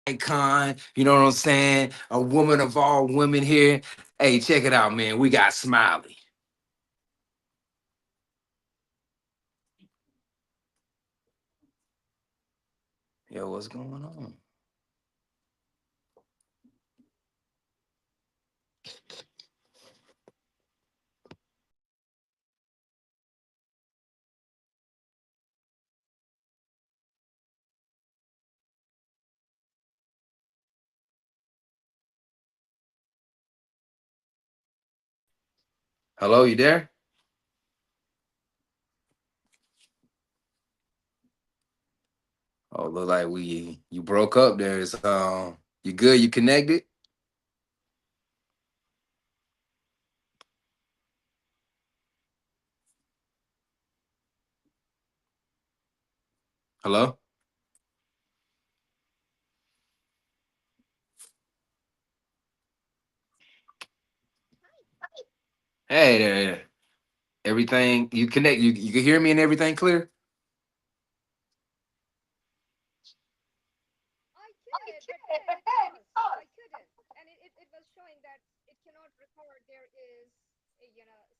icon, you know what I'm saying? A woman of all women here. Hey, check it out, man. We got Smiley. Yo, what's going on? Hello, you there? Oh, look like we you broke up there. You good? You connected? Hello? Hey there. Everything you connect, you can hear me and everything clear? I could, but then it paused, so I couldn't. And it was showing that it cannot record. There is,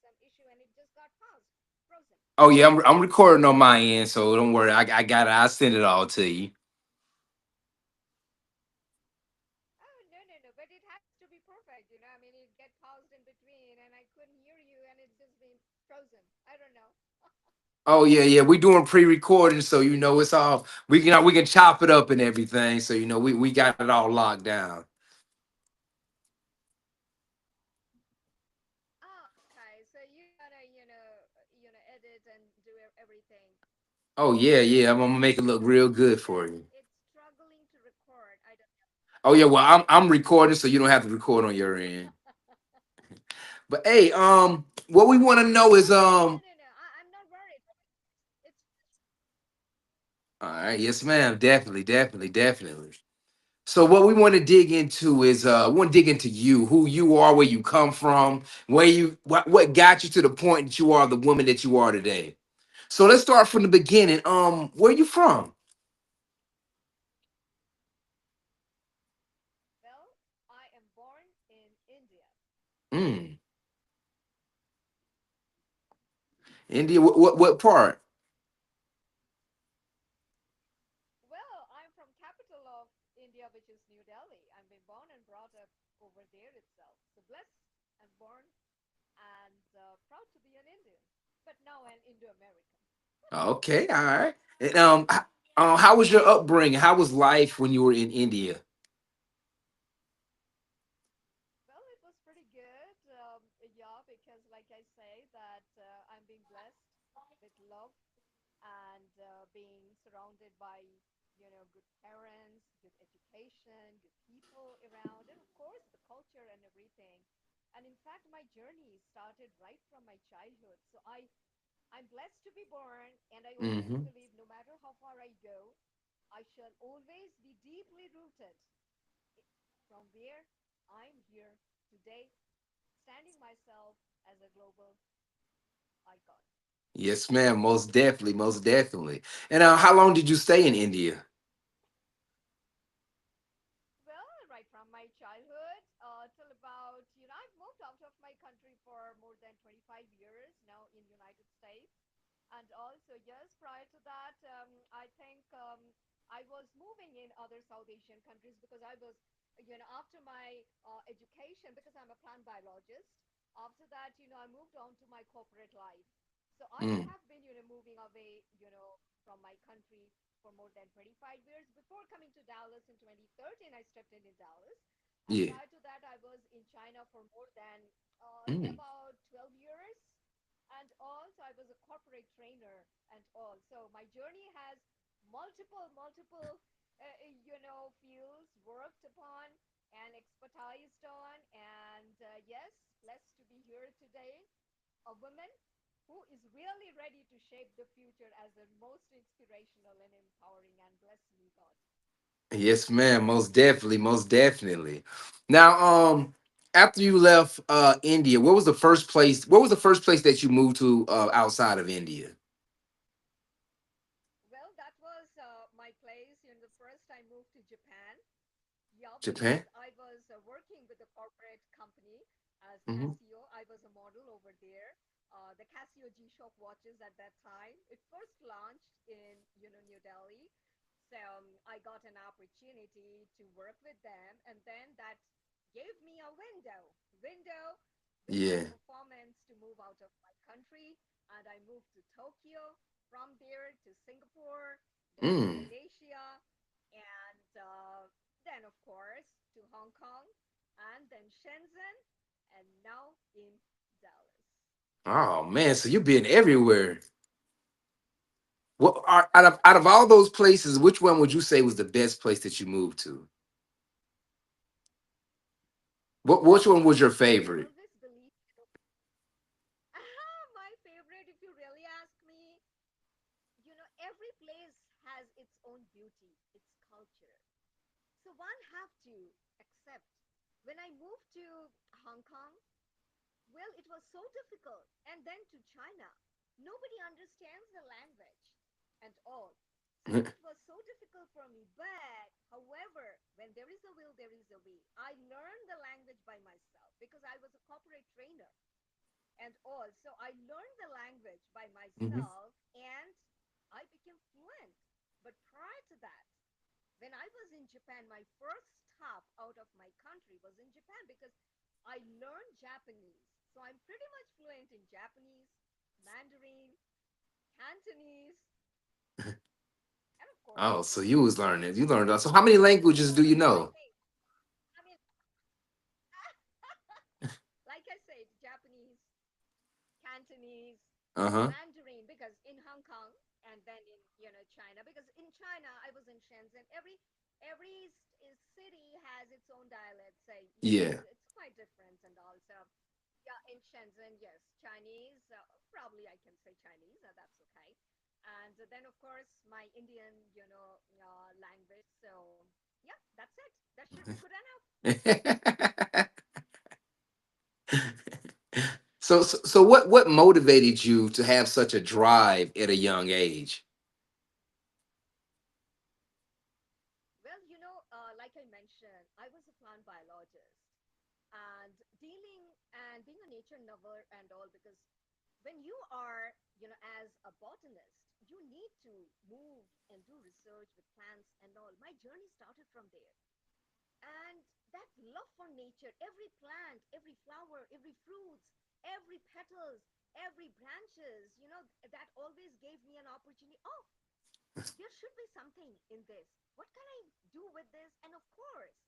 some issue, and it just got paused, frozen. Oh yeah, I'm recording on my end, so don't worry. I got it. I'll send it all to you. Oh, no, no, no. But it has to be perfect, I mean, it get paused in between, and I couldn't hear you, and it's just been frozen. I don't know. Oh yeah, yeah. We doing pre-recording, so it's all we can chop it up and everything. So we got it all locked down. Ah, okay. So you gotta, edit and do everything. Oh yeah, yeah. I'm gonna make it look But real it good seems for that you. it's struggling to record. I don't know. Oh yeah, well I'm recording, so you don't have to record on your end. But hey, what we want to know is No, no, no, no. I'm not worried. It's all right, yes, ma'am, definitely, definitely, definitely. So what we want to dig into is we want to dig into you, who you are, where you come from, what got you to the point that you are the woman that you are today. So let's start from the beginning. Where you from? well. I am born in India. Mm, India. What part? Well, I'm from capital of India, which is New Delhi. I've been born and brought up over there itself. So blessed and born and proud to be an Indian, but now an Indo-American. Okay, all right. And how was your upbringing? How was life when you were in India? Well, it was pretty good. Yeah, because like I say that I'm being blessed with love and being surrounded by good parents, good education, good people around, and of course the culture and everything. And in fact, my journey started right from my childhood. So I'm blessed to be born, and I always Hmm. believe no matter how far I go, I shall always be deeply rooted from where I'm here today, standing myself as a global icon. Yes, ma'am. Most definitely, most definitely. And how long did you stay in India? Well, right from my childhood till about, I've moved out of my country for more than 25 years now in United States. And also, yes, prior to that, I think I was moving in other South Asian countries because I was, after my education, because I'm a plant biologist, after that, I moved on to my corporate life. So I Mm, have been, moving away, from my country for more than 25 years. Before coming to Dallas in 2013, I stepped in Dallas. And yeah. prior to that, I was in China for more than Mm. about 12 years. And also, I was a corporate trainer and all. So my journey has multiple, fields worked upon and expertised on. And yes, blessed to be here today, a woman who is really ready to shape the future as the most inspirational and empowering, and bless me, God. Yes, ma'am. Most definitely, most definitely. Now, after you left India, what was the first place? What was the first place that you moved to outside of India? Well, that was my place. The first I moved to Japan. Yeah, because Japan. I was working with a corporate company as Hmm. Casio. I was a model over there. The Casio G-Shock watches at that time. It first launched in, New Delhi. So I got an opportunity to work with them, and then that gave me a window with my Yeah. performance to move out of my country. And I moved to Tokyo, from there to Singapore, then to Mm. Malaysia, and then, of course, to Hong Kong, and then Shenzhen, and now in Dallas. Oh man, so you've been everywhere. What are out of all those places, which one would you say was the best place that you moved to? Which one was your I favorite? always believe, my favorite, if you really ask me, every place has its own beauty, its culture. So one have to accept. When I moved to Hong Kong, well, it was so difficult. And then to China, nobody understands the language and all. So it was so difficult for me. But, however, when there is a will, there is a way. I learned the language by myself because I was a corporate trainer and all. So I learned the language by Mhm. myself and I became fluent. But prior to that, when I was in Japan, my first stop out of my country was in Japan because I learned Japanese. So I'm pretty much fluent in Japanese, Mandarin, Cantonese, and of course Oh, so English. you was learning. You learned. So how many languages do you Most of the know? things. I mean, like I said, Japanese, Cantonese, Uh huh. Mandarin, because in Hong Kong and then in China, because in China I was in Shenzhen. Every city has its own dialect. Say Yeah. it's quite different, and also yeah, in Shenzhen, yes, Chinese. Probably I can say Chinese. That's okay. And then of course my Indian, language. So yeah, that's it. That should be good enough. So what motivated you to have such a drive at a young age? Well, like I mentioned, I was a plant biologist and dealing and being a nature lover and all because when you are, as a botanist, you need to move and do research with plants and all. My journey started from there. And that love for nature, every plant, every flower, every fruits, every petals, every branches, that always gave me an opportunity. Oh, there should be something in this. What can I do with this? And of course,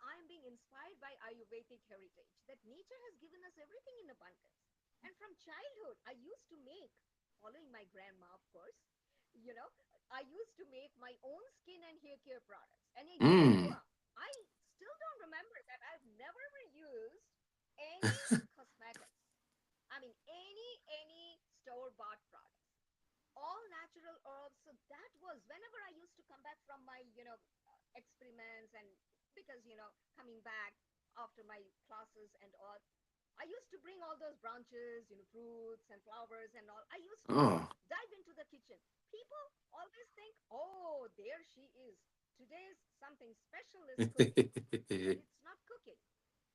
I'm being inspired by Ayurvedic heritage that nature has given us everything in abundance. And from childhood, I used to make, following my grandma, of course, you know, I used to make my own skin and hair care products. And Mm. I still don't remember that I've never ever used any cosmetics. I mean, any store bought products, all natural herbs. So that was whenever I used to come back from my, experiments and because, coming back after my classes and all, I used to bring all those branches, fruits and flowers and all. I used to Oh. dive into the kitchen. People always think, oh, there she is. Today's something special is cooking, but it's not cooking.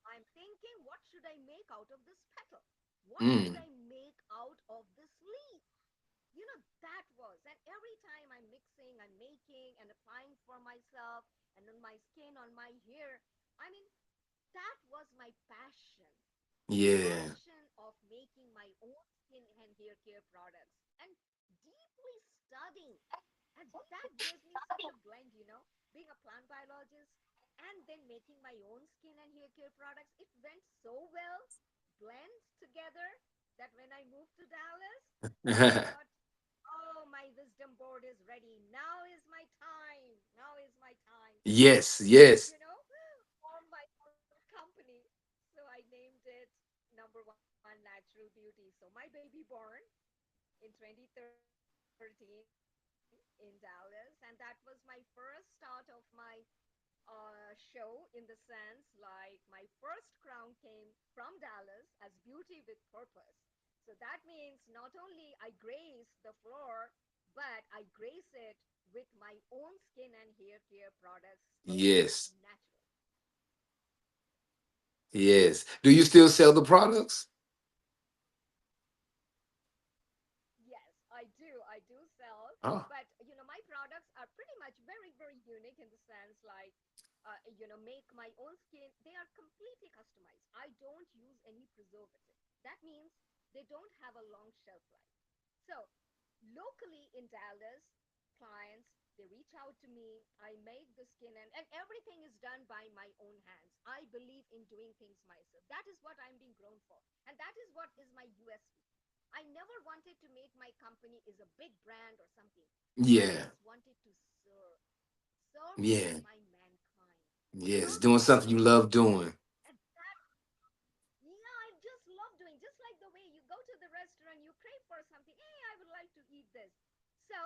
I'm thinking, what should I make out of this petal? What should Mm. I make out of this leaf? That was. And every time I'm mixing, I'm making and applying for myself and on my skin, on my hair. I mean, that was my passion. The Yeah. passion of making my own skin and hair care products and deeply studying. And that gave me such a blend, being a plant biologist and then making my own skin and hair care products. It went so well, blend together, that when I moved to Dallas, I thought, oh, my wisdom board is ready. Now is my time. Now is my time Yes, to, yes. form my own company. So I named it number one natural beauty. So my baby born in 2013 in Dallas, and that was my first start of my show in the sense like my first crown came from Dallas as beauty with purpose. So that means not only I grace the floor, but I grace it with my own skin and hair care products made Yes. naturally. Yes. Do you still sell the products? Yes, I do. I do sell, Oh, but my products are pretty much very, very unique in the sense like, make my own skin. They are completely customized. I don't use any preservative. That means they don't have a long shelf life. So, locally in Dallas, clients they reach out to me. I make the skin, and everything is done by my own hands. I believe in doing things myself. That is what I'm being grown for, and that is what is my USP. I never wanted to make my company is a big brand or something. I yeah. just wanted to serve Yeah. my mankind, Yes. serve Doing my something you love community. doing. And that, yeah, I just love doing, just like the way you go to the restaurant, you crave for something. Hey, I would like to eat this. So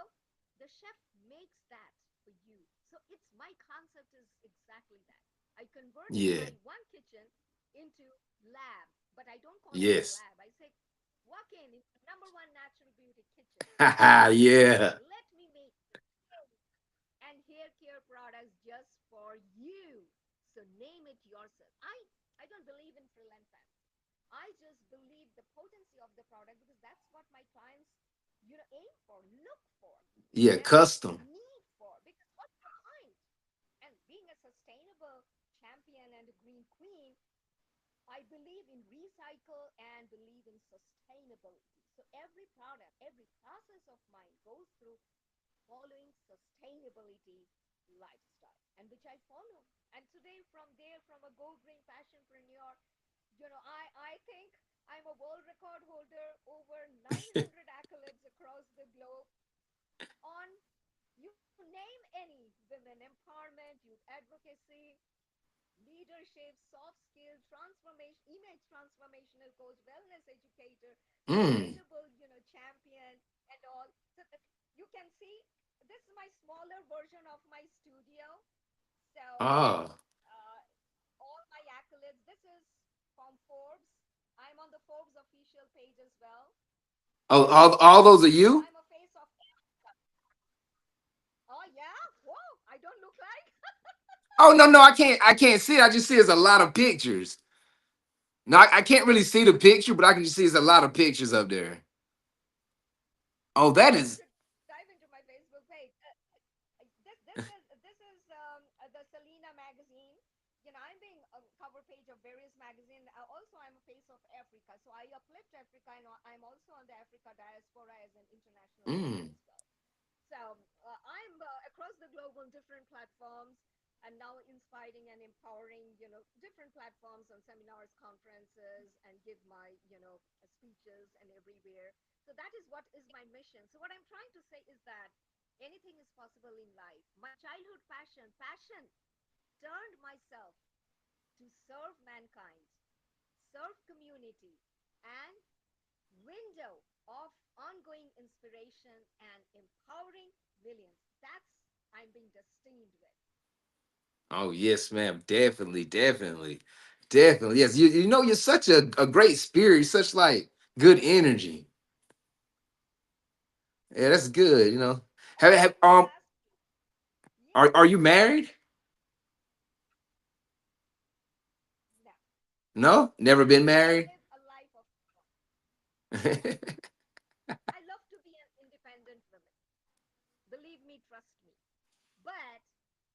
the chef makes that for you. So it's my concept is exactly that. I converted Yeah. my one kitchen into lab, but I don't call it a Yes. lab. I say, walk in, it's the number one natural beauty kitchen. Yeah. Let me make and hair care products just for you. So name it yourself. I don't believe in freelance. I just believe the potency of the product because that's what my clients aim for, look for, Yeah. and Custom. need for because what's the point? And being a sustainable champion and a green queen, I believe in recycle and believe in sustainability. So every product, every process of mine goes through following sustainability lifestyle and which I follow. And today from there, from a gold ring fashionpreneur, I think I'm a world record holder, over 900 accolades across the globe on you name any women empowerment, youth advocacy, leadership, soft skills, transformation, image transformational coach, wellness educator, Mm. sustainable, champion, and all. So that you can see, this is my smaller version of my studio. So Ah. uh, all my accolades. This is from Forbes. I'm on the Forbes official page as well. Oh, all So those are you? I'm a face of. Oh yeah, whoa! I don't look like. Oh no, no, I can't. I can't see it. I just see it's a lot of pictures. No, I can't really see the picture, but I can just see it's a lot of pictures up there. Oh, that You is. should dive into my Facebook page. This is the Selena magazine. I'm being a cover page of various magazine. Also, I'm a face of Africa, so I uplift Africa, and I'm also on the Africa diaspora as an international speaker Mm. as well. So I'm across the globe on different platforms and now inspiring and empowering, different platforms on seminars, conferences, and give my, speeches and everywhere. So that is what is my mission. So what I'm trying to say is that anything is possible in life. My childhood passion turned myself to serve mankind, serve community, and window of ongoing inspiration and empowering millions. That's I'm being destined with. Oh yes, ma'am. Definitely, definitely, definitely. Yes, you know you're such a great spirit. You're such like good energy. Yeah, that's good. Oh, Have thank you for asking. are Yeah. you married? No. No, never been I married. live a life of no. I love to be an independent woman. Believe me, trust me. But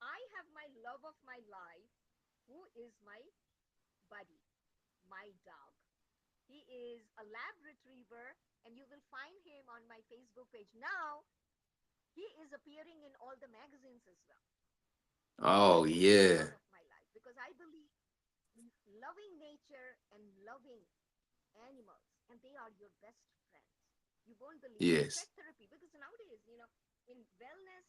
I have my love of my life, who is my buddy, my dog. He is a lab retriever, and you will find him on my Facebook page. Now, he is appearing in all the magazines as well. Oh He is yeah. part of my life because I believe in loving nature and loving animals, and they are your best friends. You won't believe. And Yes. pet therapy, because nowadays, in wellness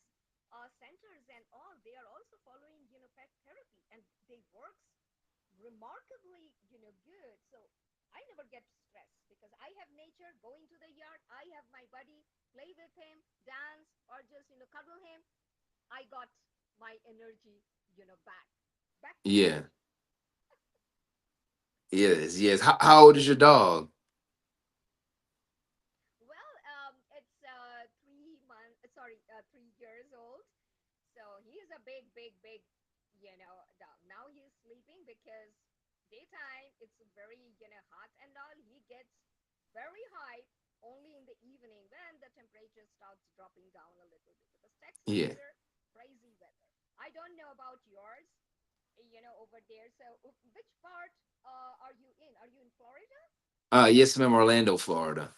centers and all, they are also following, pet therapy, and they works remarkably, good. So I never get stressed because I have nature, go into the yard, I have my buddy, play with him, dance, or just, cuddle him. I got my energy, back to Yeah. energy. Yes. Yes. How old is your dog? Well, it's 3 months. Sorry, 3 years old. So he is a big, big, big, dog. Now he is sleeping because daytime it's very hot and all. He gets very high only in the evening when the temperature starts dropping down a little bit, because Texas Yeah. weather, crazy weather. I don't know about yours, over there. So which part are you in? Are you in Florida? Yes, ma'am. Orlando, Florida.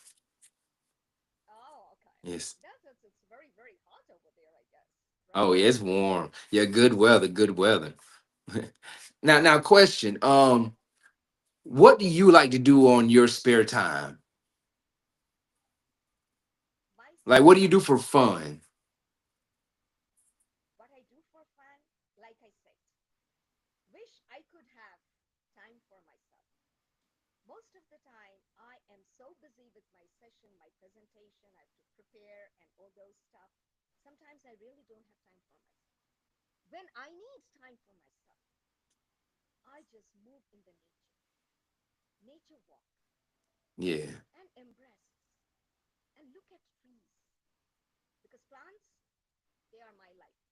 Oh, okay. Yes. That's it's very very hot over there, I guess, Oh, right? yeah, it's warm. Yeah, good weather. Good weather. Now, question. What do you like to do on your spare time? My Like, what spare do you do for time, fun? what I do for fun, like I said, wish I could have time for myself. Most of the time, I am so busy with my session, my presentation, I have to prepare and all those stuff. Sometimes I really don't have time for myself. When I need time for myself, I just move in the nature walk, Yeah. and embrace and look at trees, because plants, they are my life.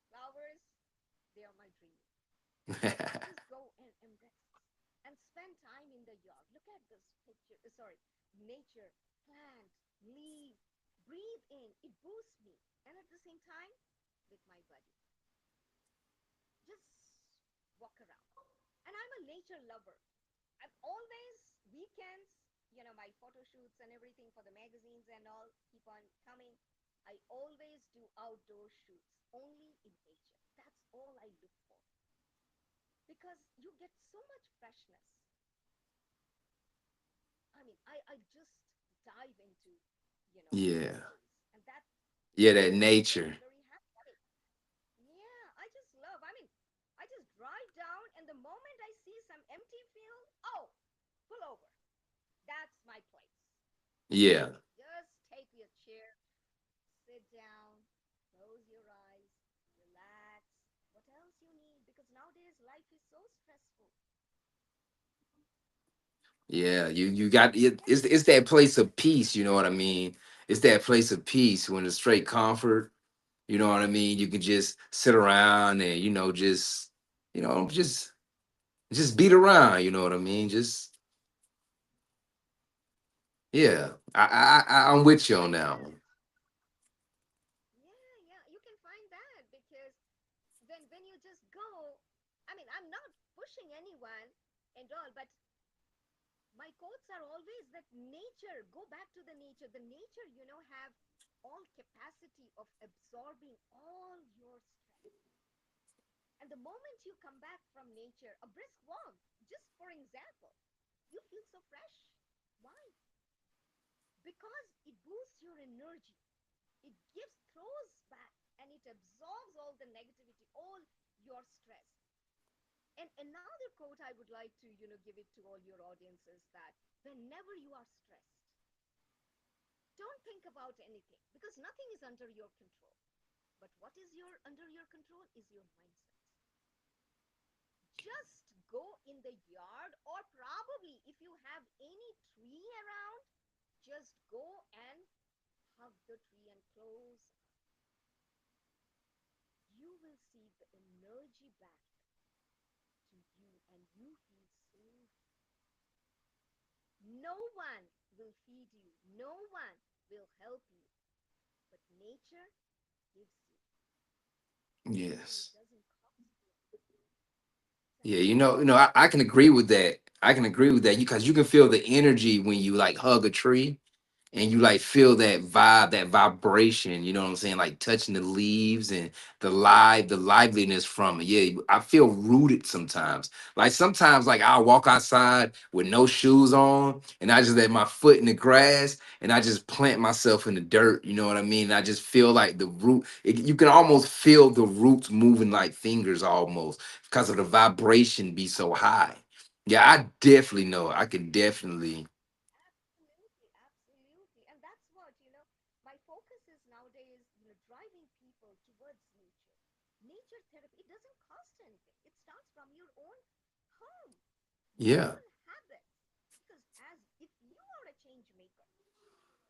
Flowers, they are my dream. Just go and embrace and spend time in the yard. Look at this picture, sorry, nature, plant, leaf, breathe in. It boosts me. And at the same time, with my body, just walk around. And I'm a nature lover. I'm always weekends, my photo shoots and everything for the magazines and all keep on coming. I always do outdoor shoots only in nature. That's all I look for, because you get so much freshness. I mean, I just dive into, Yeah. that place, and that Yeah, makes that me very, nature. very happy. Yeah, I just love. I mean, I just drive down, and the moment I see some empty field, oh, pull over. That's my place. Yeah. Just take your chair, sit down, close your eyes, relax. What else you need? Because nowadays life is so stressful. Yeah. You got it. What It's that place of peace. You know what I mean? It's that place of peace when it's straight comfort. You know what I mean? You can just sit around and just beat around. You know what I mean? Just yeah. I'm with you on find that that? one. Yeah, yeah, you can find that, because when you just go, I mean, I'm not pushing anyone and all, but my quotes are always that nature, go back to the nature. The nature, have all capacity of absorbing all your stress. And the moment you come back from nature, a brisk walk, just for example, you feel so fresh. Why? Because it boosts your energy. It gives, throws back, and it absorbs all the negativity, all your stress. And another quote I would like to, give it to all your audiences, that whenever you are stressed, don't think about anything, because nothing is under your control. But what is your under your control is your mindset. Just go in the yard, or probably if you have any tree around, just go and hug the tree and close. You will see the energy back to you, and you feel so. No one will feed you, no one will help you, but nature gives you, and it Yes. doesn't cost you. So Yeah, that's I can agree with that. I can agree with that because you can feel the energy when you like hug a tree and you like feel that vibe, that vibration, you know what I'm saying? Like touching the leaves and the liveliness from it. Yeah, I feel rooted sometimes. Like sometimes like I'll walk outside with no shoes on and I just let my foot in the grass and I just plant myself in the dirt, you know what I mean? And I just feel like the you can almost feel the roots moving like fingers almost because of the vibration be so high. Yeah, I definitely know. I can definitely. absolutely, absolutely. And that's what, my focus is nowadays, driving people towards nature. Nature therapy, it doesn't cost anything. It starts from your own home, your Yeah. own habits. Because as if you are a change maker,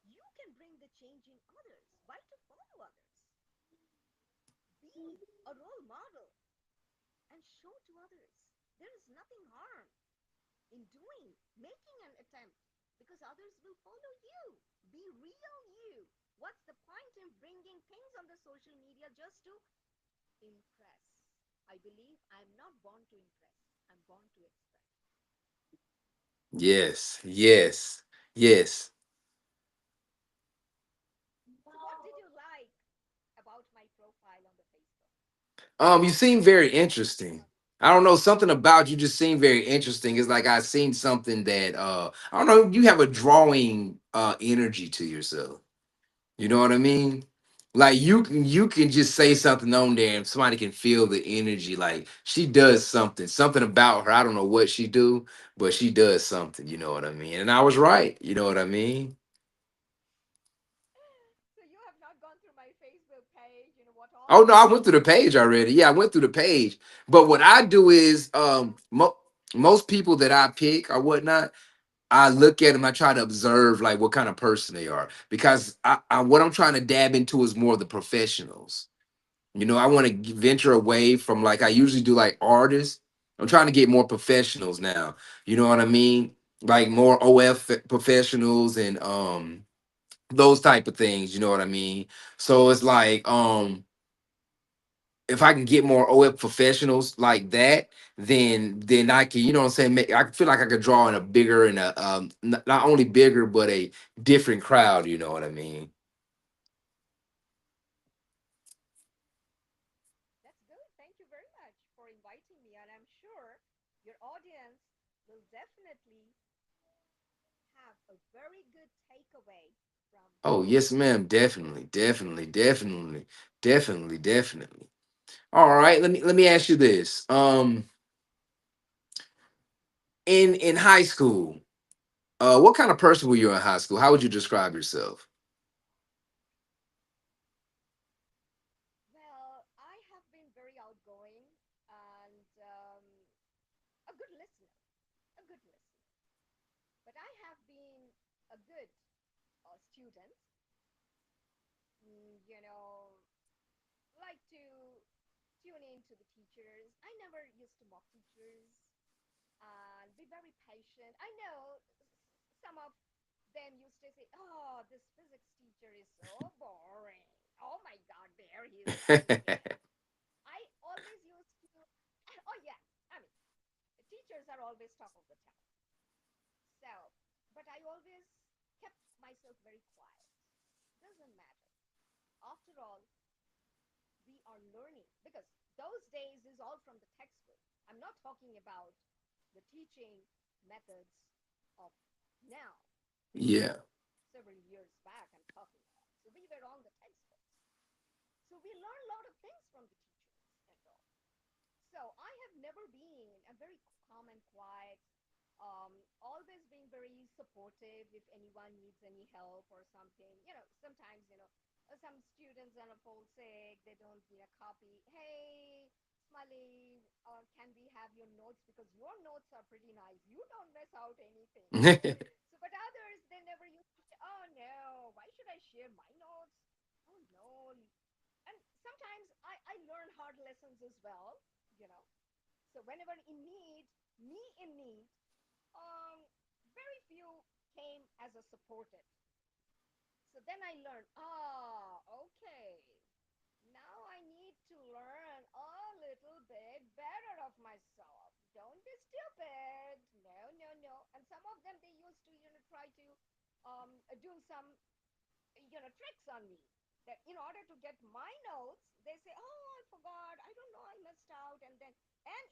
you can bring the change in others. Why to follow others? Be a role model and show to others. There is nothing harm in doing, making an attempt, because others will follow you. Be real you. What's the point in bringing things on the social media just to impress? I believe I'm not born to impress, I'm born to express. Yes, yes, yes. So, what did you like about my profile on the Facebook? You seem very interesting. I don't know, something about you just seem very interesting. It's like I seen something that I don't know, you have a drawing energy to yourself. You know what I mean? Like you can just say something on there and somebody can feel the energy. Like she does something about her. I don't know what she do, but she does something. You know what I mean? And I was right. You know what I mean? So, you have not gone through my Facebook page, what all Oh I no, I went through post. the page already. Yeah, I went through the page. But what I do is, most people that I pick or whatnot, I look at them. I try to observe like what kind of person they are because what I'm trying to dab into is more the professionals. You know, I want to venture away from like I usually do like artists. I'm trying to get more professionals now. You know what I mean? Like more OF professionals and those type of things. You know what I mean? So it's like if I can get more OF professionals like that, then I can, you know what I'm saying? I feel like I could draw in a bigger and a not only bigger but a different crowd. You know what I mean? That's good. Thank you very much for inviting me. And I'm sure your audience will definitely have a very good takeaway from Oh this yes, ma'am. Definitely, podcast. definitely, definitely, definitely, definitely. All right, let me ask you this. In high school, what kind of person were you in high school? How would you describe yourself? Well, I have been very outgoing and a good listener, a good listener. But I have been a good student, like to tune in to the teachers. I never used to mock teachers and be very patient. I know some of them used to say, "Oh, this physics teacher is so boring. Oh my God, there he is coming again." I always used to, oh yeah, I mean, teachers are always top of the town. So, but I always kept myself very quiet. Doesn't matter. After all, we are learning because those days is all from the textbook. I'm not talking about the teaching methods of now. This is Yeah, several years back I'm talking about. So we were on the textbooks. So we learn a lot of things from the teachers and all. So I have never been a very calm and quiet, always being very supportive if anyone needs any help or something. Sometimes, some students end up fall sick, they don't get a copy. Hey, Smiley, can we have your notes? Because your notes are pretty nice. You don't miss out anything. So, but others, they never used to say, oh no, why should I share my notes? Oh no, and sometimes I learn hard lessons as well, you know. So whenever in need, me in need, um, very few came as a supportive. So then I learned, okay, now I need to learn a little bit better of myself. Don't be stupid. No, no, no. And some of them, they used to, try to do some tricks on me, that in order to get my notes they say, oh, I forgot, I don't know, I missed out. And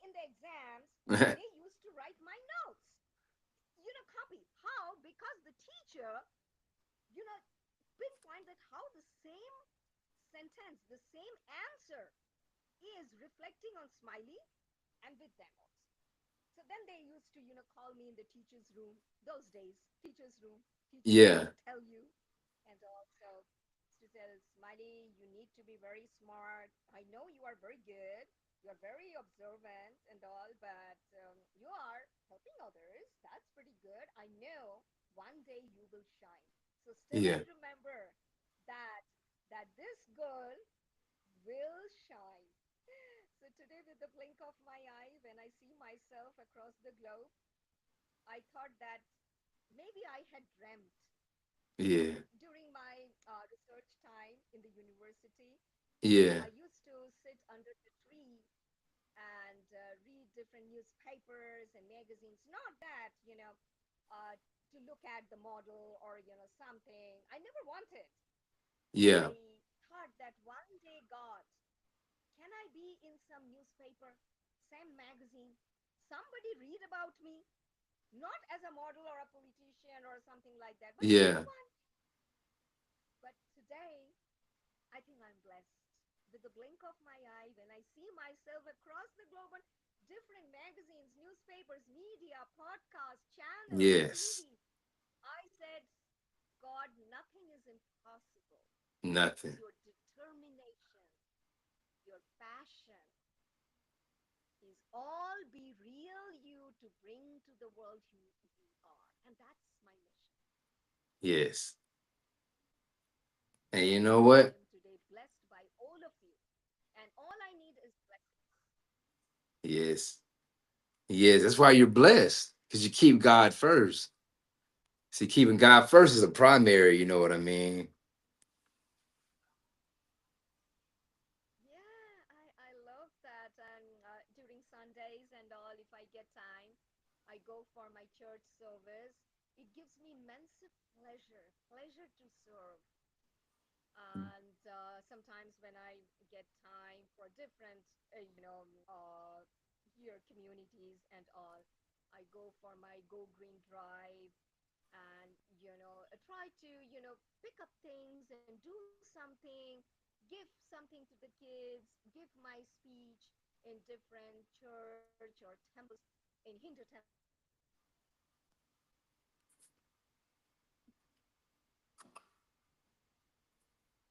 in the exams they used to write my notes, copy. How? Because the teacher, you know pinpoint that how the same sentence, the same answer is reflecting on Smiley and with them also. So then they used to, call me in the teacher's room. Those days, teacher's room, teacher used yeah, to tell you. And also used to tell Smiley, you need to be very smart. I know you are very good. You are very observant and all, but you are helping others. That's pretty good. I know one day you will shine. So still I yeah. remember that this girl will shine. So today, with the blink of my eye, when I see myself across the globe, I thought that maybe I had dreamt Yeah. during my research time in the university. Yeah. I used to sit under the tree and read different newspapers and magazines. Not that, to look at the model or, something. I never wanted. Yeah. I thought that one day, God, can I be in some newspaper, some magazine? Somebody read about me, not as a model or a politician or something like that, but Yeah. anyone. But today, I think I'm blessed. With the blink of my eye, when I see myself across the globe on different magazines, newspapers, media, podcasts, channels, Yes. TV, I said, God, nothing is impossible. Nothing. Your determination, your passion is all be real you to bring to the world who you are. And that's my mission. Yes. And you And know I what? am today blessed by all of you. And all I need is blessings. Yes. Yes. That's why you're blessed. Because you keep God first. See, keeping God first is a primary, you know what I mean? Yeah, I love that. And during Sundays and all, if I get time, I go for my church service. It gives me immense pleasure to serve. And sometimes when I get time for different, here communities and all, I go for my Go Green drive and try to pick up things and do something, give something to the kids, give my speech in different church or temples, in Hindu temples and all.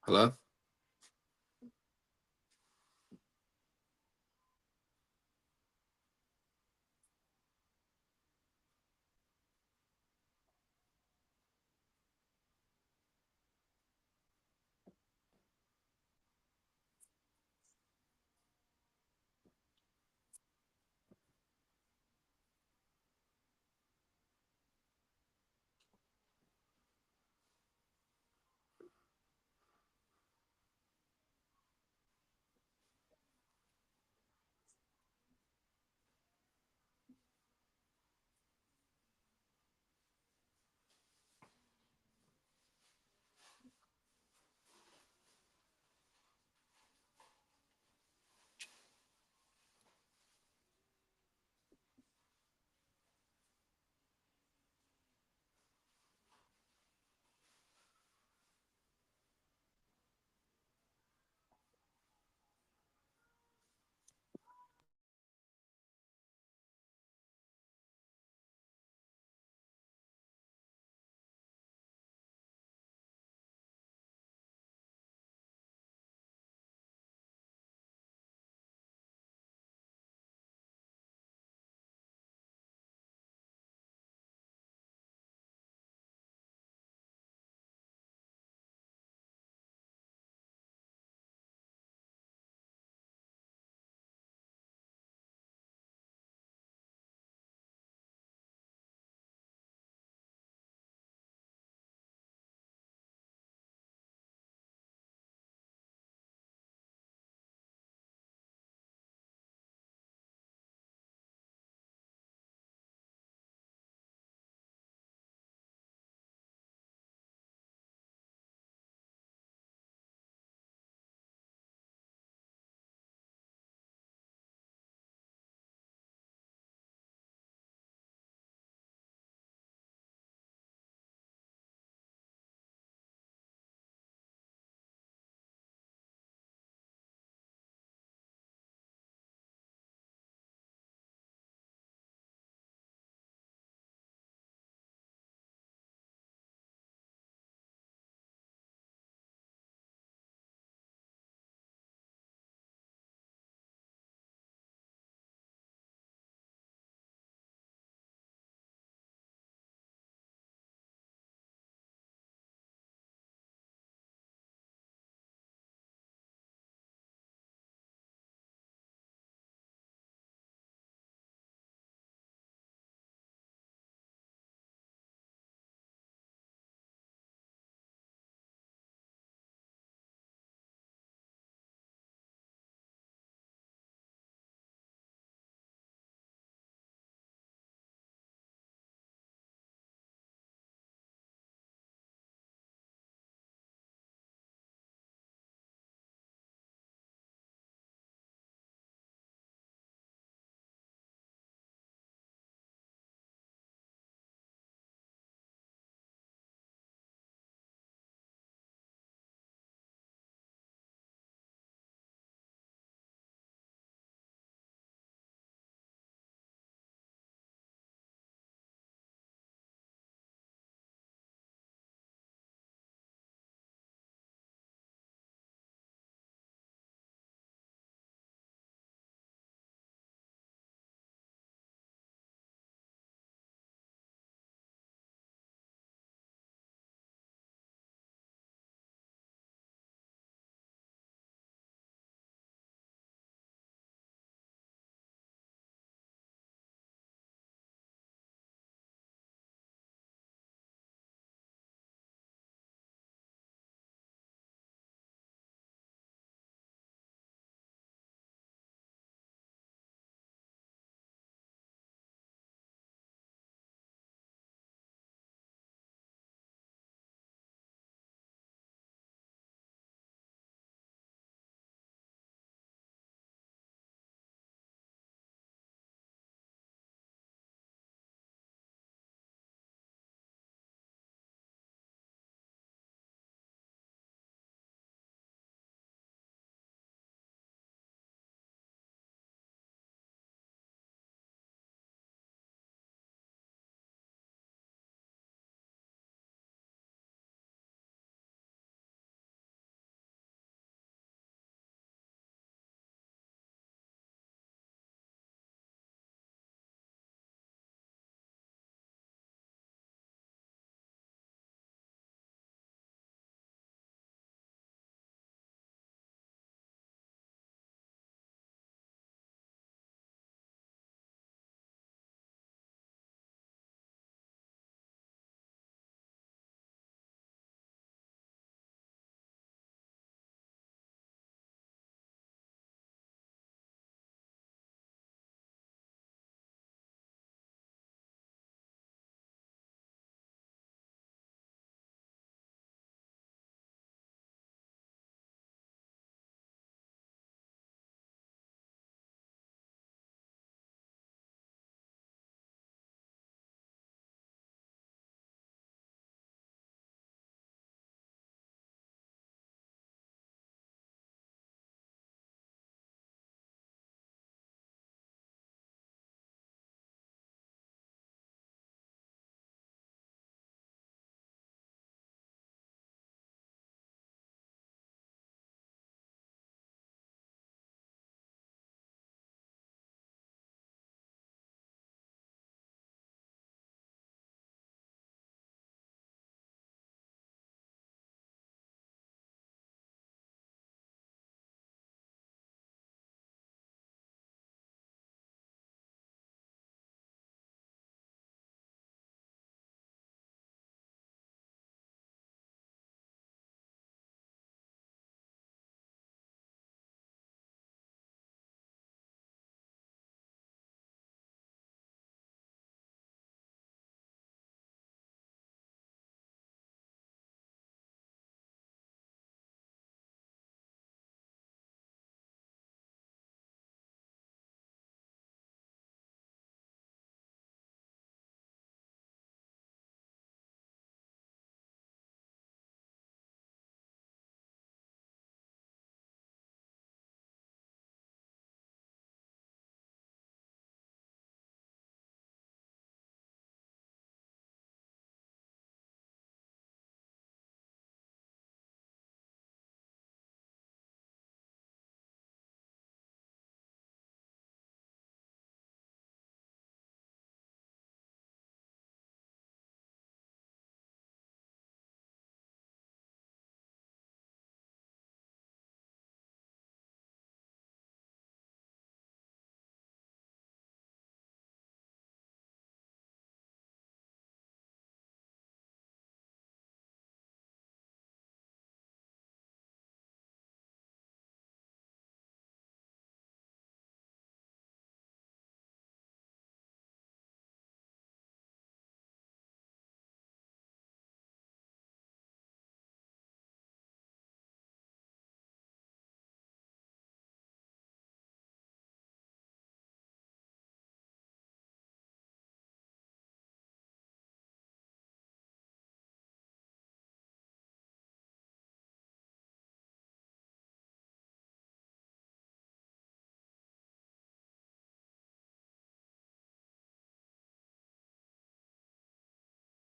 Hello?